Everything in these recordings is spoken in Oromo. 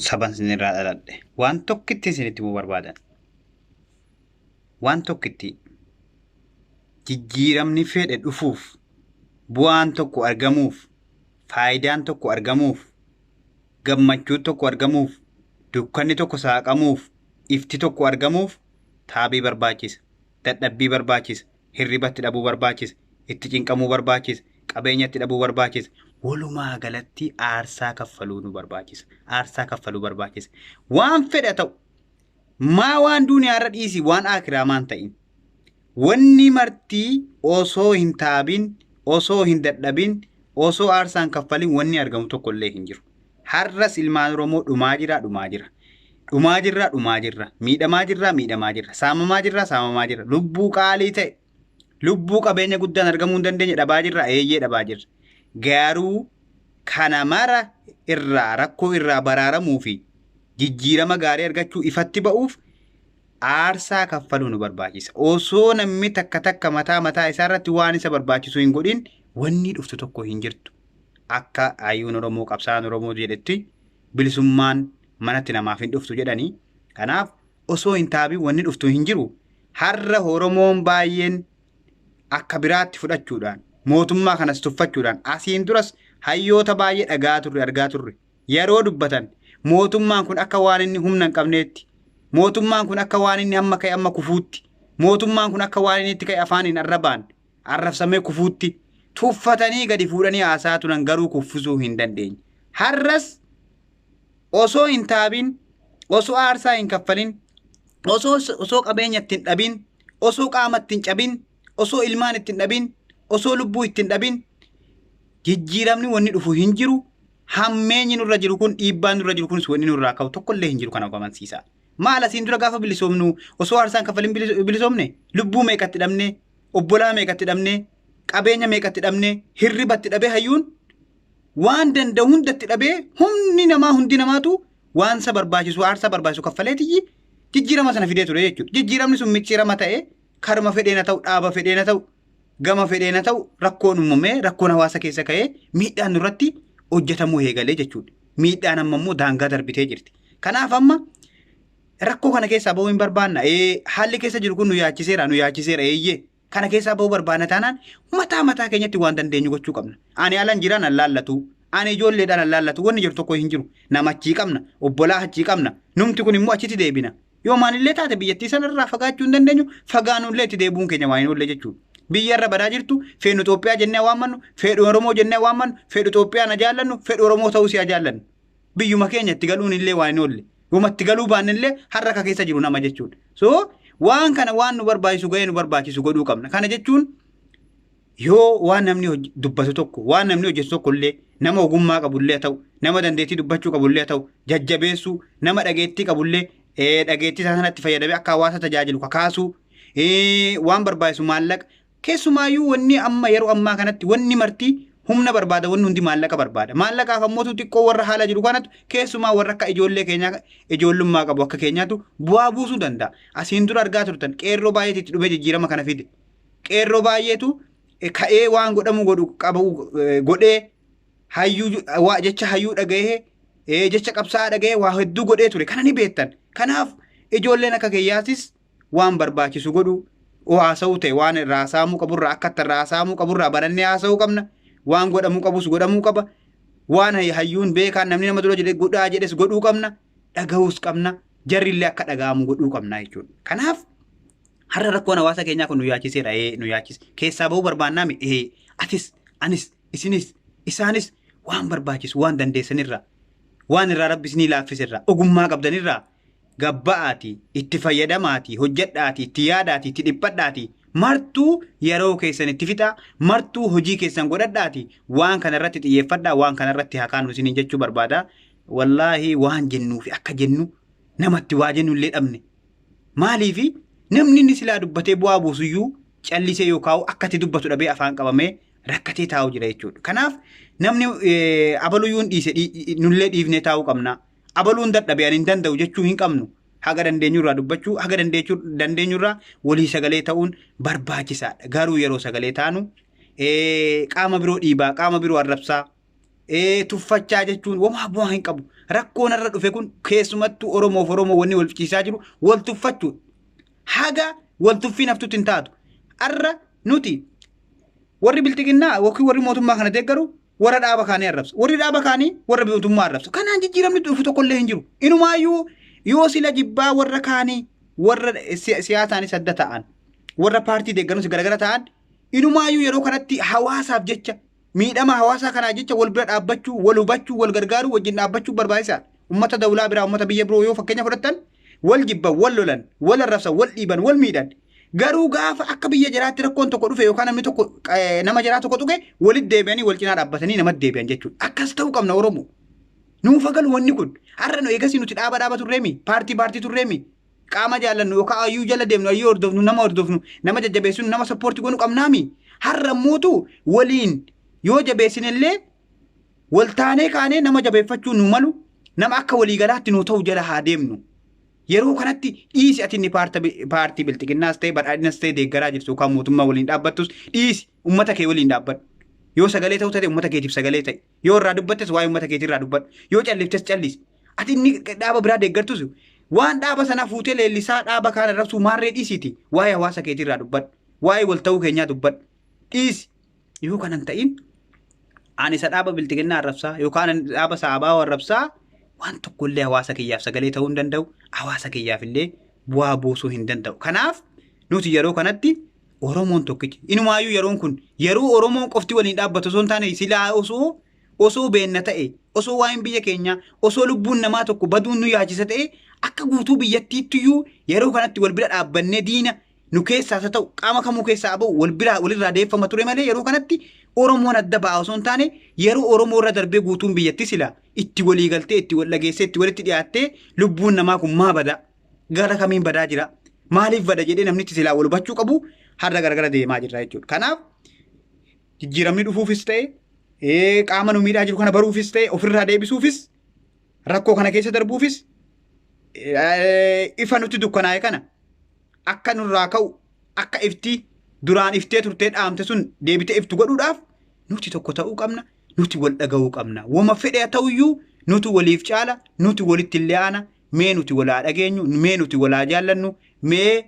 saban sinirraa dhaladhe. Waan tokkitti isinitti himuu barbaadan. Waan tokkitti jijjiiramni fedhe dhufuuf, bu'aan tokko argamuuf, faayidaan tokko argamuuf, gammachuun tokko argamuuf, dukkanni tokko saaqamuuf, ifti tokko argamuuf taabii barbaachisa, dadhabbii barbaachisa, hirribatti dhabuu barbaachisa, itti cinqamuu barbaachisa, qabeenyatti dhabuu barbaachisa. Walumaa galatti aarsaa kaffaluu nu barbaachisa. Aarsaa kaffaluu barbaachisa. Waan fedha ta'u maa waan duuniyaarra dhiisi waan akiraa maan ta'in. Wanni martii osoo hin taabin, osoo hin dadhabin, osoo aarsaan kaffalin wanni argamu tokko illee hin jiru. Har'as ilmaan Oromoo dhumaa jira. Dhumaa jirra. Miidhamaa jirra. Saamamaa jirra. Lubbuu qaalii ta'e, lubbuu qabeenya guddaan argamuu hin dandeenye dhabaa jirra. Eeyyee dhabaa jirra. Garuu kana mara irraa rakkoo irraa baraaramuu fi jijjiirama gaarii argachuu ifatti ba'uuf aarsaa kaffaluu nu barbaachisa. Osoo namni takka mataa isaarratti waan isa barbaachisu hin godhin wanni dhuftu tokko hin jirtu. Akka hayyuun Oromoo qabsaa'aan Oromoo jedhetti bilisummaan manatti namaaf hin dhuftu jedhanii. Kanaaf osoo hin taabin wanni dhuftu hin jiru. Har'a Oromoon baay'een akka biraatti fudhachuudhaan mootummaa kanas tuffachuudhaan asiin duras hayyoota baay'ee argaa turre. Yeroo dubbatan mootummaan kun akka waan inni humna hin qabneetti. Mootummaan kun akka waan inni amma ka'e amma kufuutti. Mootummaan kun akka waan inni itti ka'e afaaniin arrabaan arrabsamee kufuutti. Tuffatanii gadi fuudhanii haasaa turan garuu kuffisuu hin dandeenye. Har'as osoo hin taabin, osoo aarsaa hin kaffalin, osoo qabeenya ittiin dhabin, osoo qaama ittiin cabin, osoo ilmaan ittiin dhabin, osoo lubbuu ittiin dhabin, jijjiiramni wanni dhufu hin jiru. Hammeenyi nurra jiru kun, dhiibbaan nurra jiru kunis wanni nurraa ka'u tokkollee hin jiru. Kana amansiisa. Maal asiin dura gaafa bilisoomnu osoo aarsaan kaffalin bilisoomne lubbuu meeqatti dhabne, obbolaa meeqatti dhabne, qabeenya meeqatti dhabne, hirribatti dhabee hayyuun waan danda'u hundatti dhabee hundi namaatu waan isa barbaachisu aarsaa barbaachisu kaffaleetii jijjiirama sana fidee ture jechuudha. Jijjiiramni sun micciirama ta'ee karma fedheena ta'u, dhaaba fedheena ta'u, gama fedheena ta'u rakkoon uumamee rakkoon hawaasa keessa ka'ee miidhaan nurratti hojjetamuu eegalee jechuudha. Miidhaan amma immoo daangaa darbitee jirti. Kanaaf amma rakkoo kana keessaa bahuu hin barbaanna. Haalli keessa jiru kun nu yaachiseera eeyyee. Kana keessaa bahuu barbaanna taanaan mataa keenyatti waan dandeenyu gochuu qabna. Ani alan jiraan an laallatu. Ani ijoolleedhaan an laallatu. Wanni jiru tokko hin jiru. Nama achii qabna. Obbolaa achii qabna. Numti kun immoo achitti deebina. Yoo maalillee taate biyyattii sanarraa fagaachuu hin dandeenyu fagaanullee itti deebuun keenya waan hin oolle jechuudha. Biyyarra badaa jirtu fedhu Itoophiyaa jennee waammannu, fedhu Oromoo jennee waammannu, fedhu Itoophiyaa na jaallannu, fedhu Oromoo ta'uu si'a jaallannu. Biyyuma keenya itti galuun illee waan hin oolle. Yooma itti galuu baannillee har'a ka keessa jiru nama jechuudha. So waan kana waan nu barbaachisu ga'ee nu barbaachisu godhuu qabna. Kana jechuun yoo waan namni dubbatu tokko, waan namni hojjetu tokko illee nama ogummaa qabullee ta'u, nama dandeettii dubbachuu qabullee ta'u, jajjabeessuu, nama dhageettii qabullee dhageettii isaa sanatti fayyadamee akka hawaasa tajaajilu kakaasuu, waan barbaachisu maallaqa. Keessumaayyuu wanni amma yeroo ammaa kanatti wanni martii humna barbaada, wanni hundi maallaqa barbaada. Maallaqaaf ammoo xiqqoo warra haala jiru kanatu keessumaa warra akka ijoollee keenyaa ijoollummaa qabu akka keenyaatu bu'aa buusuu danda'a. Asiin dura argaa turtan qeerroo baay'eetu itti dhufee jijjiirama kana fide. Qeerroo baay'eetu ka'ee waan godhamu godhee hayyuu jecha hayyuu dhagahee jecha qabsaa'aa dhagahee waa hedduu godhee ture. Kana ni beektan. Kanaaf ijoolleen akka keeyyaatis waan barbaachisu godhu haasa'uu ta'e waan irraa haasa'amuu qaburraa akka irraa haasa'amuu qaburraa barannee haasa'uu qabna. Waan godhamuu qabus godhamuu qaba. Waan hayyuun beekaan namni nama dura jedhe godhaa jedhes godhuu qabna. Dhagahuus qabna. Jarrillee akka dhaga'amu godhuu qabna jechuudha. Kanaaf har'a rakkoon hawaasa keenyaa kun nu yaachiseera. Nu yaachise. Keessaa bahuu barbaannaami. Atis, anis, isinis, isaanis waan barbaachisu waan dandeessanirraa, waan irraa rabbis ni laaffiserraa, ogummaa qabdanirraa gabba'aatii, itti fayyadamaatii, hojjedhaatii, itti yaadaatii, itti dhiphadhaatii. Martuu yeroo keessan itti fixaa, martuu hojii keessan godhadhaatii, waan kanarratti xiyyeeffadhaa, waan kanarratti hakaanu isin jechuu barbaada. Wallaahi waan jennuu fi akka jennu namatti waa jennu illee dhabne. Maaliifi namni inni silaa dubbatee bu'aa buusuyyuu callisee yookaan akkatti dubbatu dhabee afaan qabamee rakkatee taa'u jira jechuudha. Kanaaf namni abaluyyuun dhiise nullee dhiifnee taa'uu qabna. Abaluun dadhabee ani hin danda'u jechuu hin qabnu. Haga dandeenyurraa dubbachuu, haga dandeenyurraa walii sagalee ta'uun barbaachisaadha. Garuu yeroo sagalee taanu qaama biroo dhiibaa, qaama biroo arrabsaa, tuffachaa jechuun wamaa bu'aa hin qabu. Rakkoon irra dhufe kun keessumattuu Oromoof Oromoo wanni wal ciisaa jiru wal tuffachuu. Haga wal tuffii naftutti hin taatu. Arra nuti warri biltiginnaa yookiin warri mootummaa kana deeggaru warra dhaaba kaanii arrabsu. Warri dhaaba kaanii warra mootummaa arrabsu. Kanaan jijjiiramni dhufu tokkollee hin jiru. Inumaayyuu yoo sila jibbaa warra kaanii warra siyaasaanis adda ta'an warra paartii deeggaruus garagara ta'an inumaayyuu yeroo kanatti hawaasaaf jecha miidhama hawaasaa kanaa jecha wal bira dhaabbachuu wal hubachuu wal gargaaruu wajjin dhaabbachuu barbaachisaadha. Uummata dawlaa biraa uummata biyya biroo yoo fakkeenya fudhattan wal jibban wal lolan wal arrabsan wal dhiiban wal miidhan garuu gaafa akka biyya jiraatti rakkoon tokko dhufe yookaan namni tokko nama jiraa tokko tuqe walitti deebi'anii wal cinaa dhaabbatanii namatti deebi'an jechuudha. Akkas ta'uu qabna Oromoo. Nuufa galu wanni kun har'a nu eegasii nuti dhaaba turreemi paartii turreemi qaama jaallannu yookaan ayyuu jala deemnu ayyuu hordofnu nama jajjabeessinu nama sappoortii goonu qabnaami. Har'a mootu waliin yoo jabeessinillee waltaanee kaanee nama jabeeffachuu nu malu nama akka waliigalaatti nu ta'u jala haa deemnu. Yeroo kanatti dhiisi ati inni paartii biltiginnaas ta'e badhaadhinas ta'e deeggaraa jirtu yookaan mootummaa waliin dhaabbattus dhiisi uummata kee waliin dhaabbadhu. Yoo sagalee ta'u ta'e uummata keetiif sagalee ta'e yoo irraa dubbattes waa'ee uummata keetii irraa dubbadhu yoo calliftes callisi. Ati inni dhaaba biraa deeggartus waan dhaaba sana fuutee leellisaa dhaaba kana rabsuu maarree dhiisiiti waa'ee hawaasa keetii irraa dubbadhu waa'ee wal ta'uu keenyaa dubbadhu dhiisi. Yoo kanan ta'in ani isa dhaaba biltiginnaa arrabsaa yookaan dhaaba saabaa arrabsaa waan tokkollee hawaasa kiyyaaf sagalee ta'uu hin danda'u hawaasa kiyyaaf illee bu'aa buusuu hin danda'u. Kanaaf nuti yeroo kanatti Oromoon tokkichi inumaayyuu yeroon kun yeroo Oromoon qofti waliin dhaabbatu osoo hin taane silaa osoo beenna ta'e osoo waa'een biyya keenyaa osoo lubbuun namaa tokko baduun nu yaachisa ta'e akka guutuu biyyattiittiyuu yeroo kanatti wal bira dhaabbannee diina nu keessaas haa ta'u qaama kamuu keessaa ba'u walirraa deeffama ture malee yeroo kanatti Oromoon adda ba'a osoo hin taane yeroo Oromoo irra darbee guutuun biyyatti sila itti walii galtee itti wal dhageessee itti walitti dhiyaattee lubbuun namaa kun maa bada gara kamiin badaa jira maaliif bada jedhee namni itti silaa wal hubachuu qabu har'a garagara deemaa jirra jechuudha. Kanaaf jijjiiramni dhufuufis ta'e qaama nu miidhaa jiru kana baruufis ta'e ofirraa deebisuufis rakkoo kana keessa darbuufis ifa nuti dukkanaa'e kana akka nurraa ka'u akka iftii duraan iftee turtee dhaamte sun deebitee iftu godhuudhaaf nuti tokko ta'uu qabna nuti wal dhaga'uu qabna. Wama fedhe ta'uyyuu nuti waliif caala nuti walitti illee aana mee nuti walaa dhageenyu mee nuti walaa jaallannu mee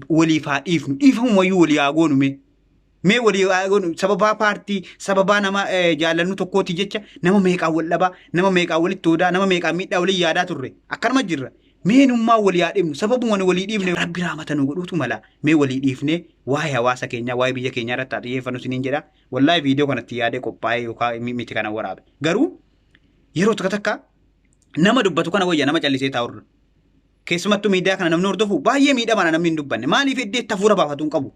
waliif haa dhiifnu dhiifamumayyuu walii haa goonu mee walii haa goonu sababaa paartii sababaa nama jaallannu tokkooti jecha nama meeqaan wal dhabaa nama meeqaan walitti hoodaa nama meeqaan miidhaa walii yaadaa turre akkanuma jirra. Meenummaa walii haa dhiifnu sababuma walii dhiifne rabbi raamata nu godhuutu mala mee walii dhiifne waa'ee hawaasa keenyaa waa'ee biyya keenyaa irratti haa xiyyeeffannu isiniin jedha. Wallaahi viidiyoo kanatti yaadee qophaa'ee yookaan miti kana waraabe garuu yeroo takka nama dubbatu kana wayya nama callisee taa'urra keessumattuu miidiyaa kana namni hordofu baay'ee miidhamana namni hin dubbanne maaliif iddee hafuura baafatu hin qabu.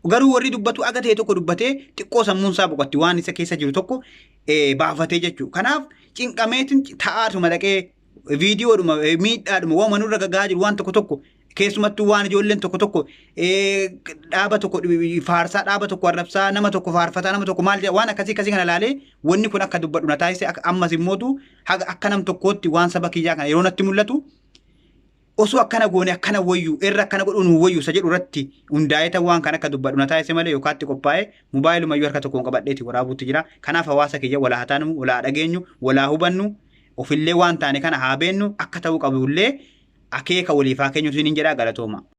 Garuu warri dubbatu aga ta'e tokko dubbatee xiqqoo sammuun isaa boqotti waan isa keessa jiru tokko baafatee jechuudha. Kanaaf cinqameetiin ta'aatuma dhaqee viidiyoodhuma miidhaadhuma waan manurra gagaa jiru waan tokko keessumattuu waan ijoolleen tokko dhaaba tokko faarsaa dhaaba tokko arrabsaa nama tokko faarfataa nama tokko maal waan akkasii kana ilaalee wanni kun akka dubbadhu na taasise ammas immootu akka nam tokkootti waan saba kiyyaa kana yeroo natti mul'atu osoo akkana goone akkana wayyu irra akkana godhuun wayyu isa jedhu irratti hundaa'ee waan kan akka dubbadhu na taasise malee yookaan itti qophaa'ee mobaayiluma iyyuu harka tokkoon qabadheeti waraabuutti jira. Kanaaf hawaasa kiyya walaa hataanu walaa dhageenyu walaa hubannu ofillee waan taane kana haa beennu akka ta'uu qabullee akeeka waliif haa keenyu isiniin jedhaa galatooma.